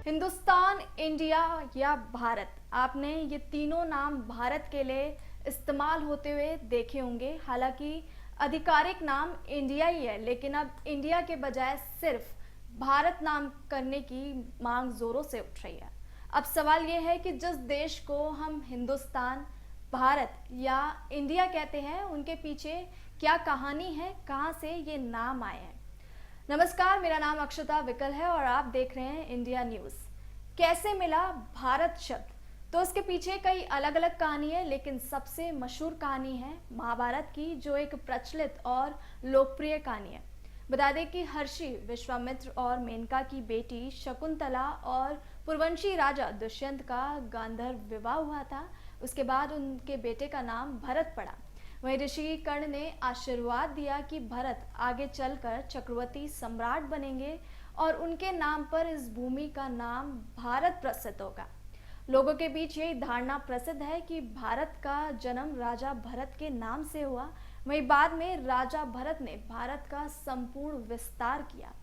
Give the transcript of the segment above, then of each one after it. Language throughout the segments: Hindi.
हिंदुस्तान, इंडिया या भारत, आपने ये तीनों नाम भारत के लिए इस्तेमाल होते हुए देखे होंगे। हालांकि आधिकारिक नाम इंडिया ही है, लेकिन अब इंडिया के बजाय सिर्फ भारत नाम करने की मांग जोरों से उठ रही है। अब सवाल ये है कि जिस देश को हम हिंदुस्तान, भारत या इंडिया कहते हैं, उनके पीछे क्या कहानी है, कहाँ से ये नाम आए हैं। नमस्कार, मेरा नाम अक्षता विकल है और आप देख रहे हैं इंडिया न्यूज़। कैसे मिला भारत शब्द? तो इसके पीछे कई अलग अलग कहानी है, लेकिन सबसे मशहूर कहानी है महाभारत की, जो एक प्रचलित और लोकप्रिय कहानी है। बता दें कि हर्षि, विश्वामित्र और मेनका की बेटी शकुंतला और पुरवंशी राजा दुष्यंत का गांधर्व विवाह हुआ था। उसके बाद उनके बेटे का नाम भरत पड़ा। वहीं ऋषि कर्ण ने आशीर्वाद दिया कि भरत आगे चलकर चक्रवर्ती सम्राट बनेंगे और उनके नाम पर इस भूमि का नाम भारत प्रसिद्ध होगा। लोगों के बीच यही धारणा प्रसिद्ध है कि भारत का जन्म राजा भरत के नाम से हुआ। वहीं बाद में राजा भरत ने भारत का संपूर्ण विस्तार किया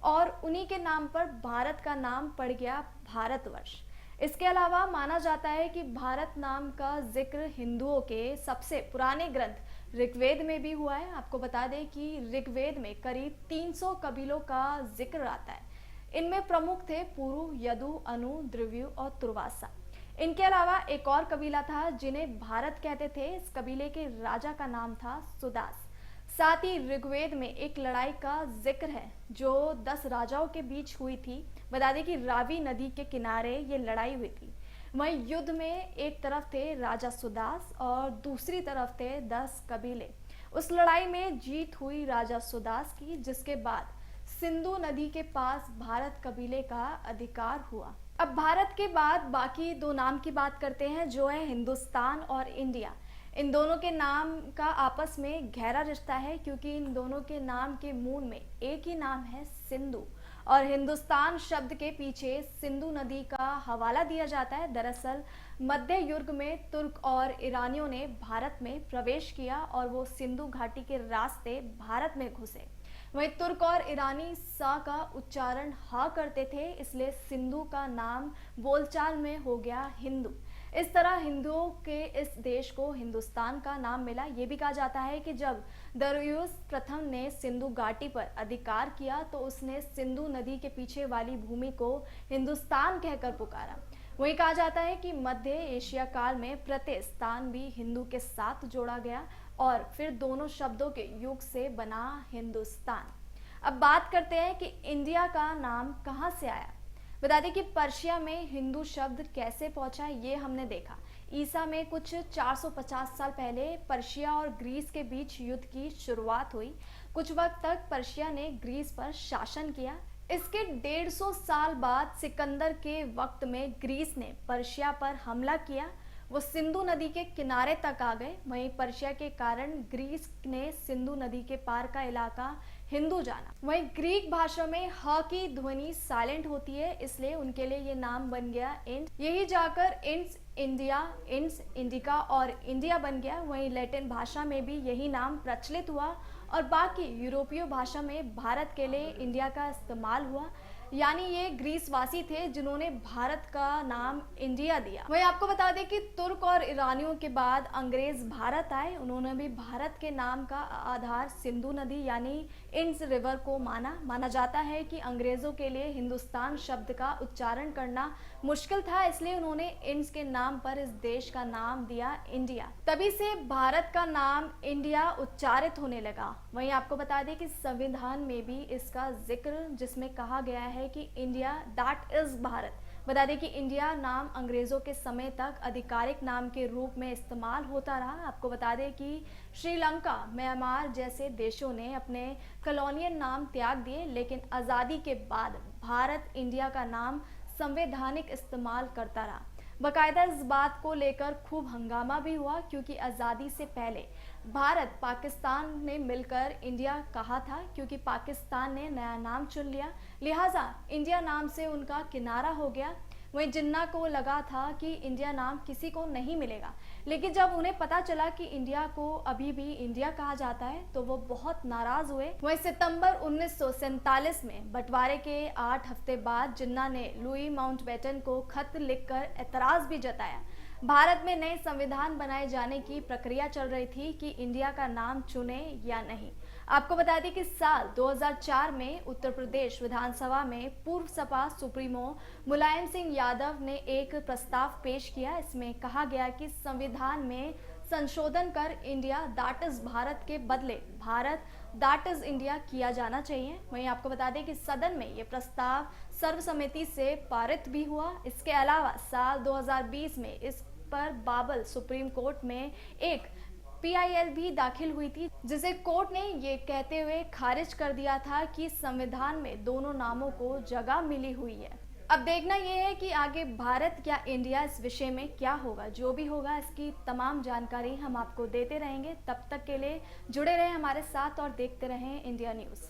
और उन्हीं के नाम पर भारत का नाम पड़ गया भारतवर्ष। इसके अलावा माना जाता है कि भारत नाम का जिक्र हिंदुओं के सबसे पुराने ग्रंथ ऋग्वेद में भी हुआ है। आपको बता दें कि ऋग्वेद में करीब 300 कबीलों का जिक्र आता है। इनमें प्रमुख थे पुरु, यदु, अनु, द्रव्यु और तुर्वासा। इनके अलावा एक और कबीला था जिन्हें भारत कहते थे। इस कबीले के राजा का नाम था सुदास। साथ ही ऋग्वेद में एक लड़ाई का जिक्र है जो 10 राजाओं के बीच हुई थी। बता दें कि रावी नदी के किनारे ये लड़ाई हुई थी। वहीं युद्ध में एक तरफ थे राजा सुदास और दूसरी तरफ थे 10 कबीले। उस लड़ाई में जीत हुई राजा सुदास की, जिसके बाद सिंधु नदी के पास भारत कबीले का अधिकार हुआ। अब भारत के बाद बाकी दो नाम की बात करते हैं, जो है हिंदुस्तान और इंडिया। इन दोनों के नाम का आपस में गहरा रिश्ता है, क्योंकि इन दोनों के नाम के मूल में एक ही नाम है, सिंधु। और हिंदुस्तान शब्द के पीछे सिंधु नदी का हवाला दिया जाता है। दरअसल मध्य युग में तुर्क और ईरानियों ने भारत में प्रवेश किया और वो सिंधु घाटी के रास्ते भारत में घुसे। वहीं तुर्क और ईरानी सा का उच्चारण हा करते थे, इसलिए सिंधु का नाम बोलचाल में हो गया हिंदू। इस तरह हिंदुओं के इस देश को हिंदुस्तान का नाम मिला। ये भी कहा जाता है कि जब दरियुस प्रथम ने सिंधु घाटी पर अधिकार किया तो उसने सिंधु नदी के पीछे वाली भूमि को हिंदुस्तान कहकर पुकारा। वहीं कहा जाता है कि मध्य एशिया काल में प्रत्येक स्थान भी हिंदू के साथ जोड़ा गया और फिर दोनों शब्दों के युग से बना हिंदुस्तान। अब बात करते हैं कि इंडिया का नाम कहाँ से आया। बता दें कि पर्शिया में हिंदू शब्द कैसे पहुंचा, ये हमने देखा। ईसा में कुछ 450 साल पहले पर्शिया और ग्रीस के बीच युद्ध की शुरुआत हुई। कुछ वक्त तक पर्शिया ने ग्रीस पर शासन किया। इसके 150 साल बाद सिकंदर के वक्त में ग्रीस ने पर्शिया पर हमला किया। वो सिंधु नदी के किनारे तक आ गए। वहीं पर्शिया के कारण ग्रीस ने सिंधु नदी के पार का इलाका हिंदू जाना। वहीं ग्रीक भाषा में ह की ध्वनि साइलेंट होती है, इसलिए उनके लिए ये नाम बन गया इंड। यही जाकर इंड्स, इंडिया, इंड्स, इंडिका और इंडिया बन गया। वहीं लैटिन भाषा में भी यही नाम प्रचलित हुआ और बाकी यूरोपीय भाषा में भारत के लिए इंडिया का इस्तेमाल हुआ। यानी ये ग्रीसवासी थे जिन्होंने भारत का नाम इंडिया दिया। वहीं आपको बता दें कि तुर्क और ईरानियों के बाद अंग्रेज भारत आए। उन्होंने भी भारत के नाम का आधार सिंधु नदी यानी इंड्स रिवर को माना जाता है कि अंग्रेजों के लिए हिंदुस्तान शब्द का उच्चारण करना मुश्किल था, इसलिए उन्होंने इंड्स के नाम पर इस देश का नाम दिया इंडिया। तभी से भारत का नाम इंडिया उच्चारित होने लगा। वहीं आपको बता दें कि संविधान में भी इसका जिक्र, जिसमें कहा गया है कि इंडिया दैट इज भारत। बता दें कि इंडिया नाम अंग्रेजों के समय तक आधिकारिक नाम के रूप में इस्तेमाल होता रहा। आपको बता दें कि श्रीलंका, म्यांमार जैसे देशों ने अपने कॉलोनियल नाम त्याग दिए, लेकिन आज़ादी के बाद भारत इंडिया का नाम संवैधानिक इस्तेमाल करता रहा। बाकायदा इस बात को लेकर खूब हंगामा भी हुआ, क्योंकि आज़ादी से पहले भारत पाकिस्तान ने मिलकर इंडिया कहा था, क्योंकि पाकिस्तान ने नया नाम चुन लिया, लिहाजा इंडिया नाम से उनका किनारा हो गया। वहीं जिन्ना को लगा था कि इंडिया नाम किसी को नहीं मिलेगा, लेकिन जब उन्हें पता चला कि इंडिया को अभी भी इंडिया कहा जाता है तो वो बहुत नाराज हुए। वहीं सितंबर 1947 में बंटवारे के 8 हफ्ते बाद जिन्ना ने लुई माउंटबेटन को खत लिखकर एतराज भी जताया। भारत में नए संविधान बनाए जाने की प्रक्रिया चल रही थी कि इंडिया का नाम चुने या नहीं। आपको बता दें कि साल 2004 में उत्तर प्रदेश विधानसभा में पूर्व सपा सुप्रीमो मुलायम सिंह यादव ने एक प्रस्ताव पेश किया। इसमें कहा गया कि संविधान में संशोधन कर इंडिया दैट इज भारत के बदले भारत दैट इज इंडिया किया जाना चाहिए। वहीं आपको बता दें कि सदन में ये प्रस्ताव सर्वसम्मति से पारित भी हुआ। इसके अलावा साल 2020 में इस पर बाबल सुप्रीम कोर्ट में एक PIL भी दाखिल हुई थी, जिसे कोर्ट ने ये कहते हुए खारिज कर दिया था कि संविधान में दोनों नामों को जगह मिली हुई है। अब देखना यह है कि आगे भारत या इंडिया इस विषय में क्या होगा। जो भी होगा इसकी तमाम जानकारी हम आपको देते रहेंगे। तब तक के लिए जुड़े रहें हमारे साथ और देखते रहें इंडिया न्यूज़।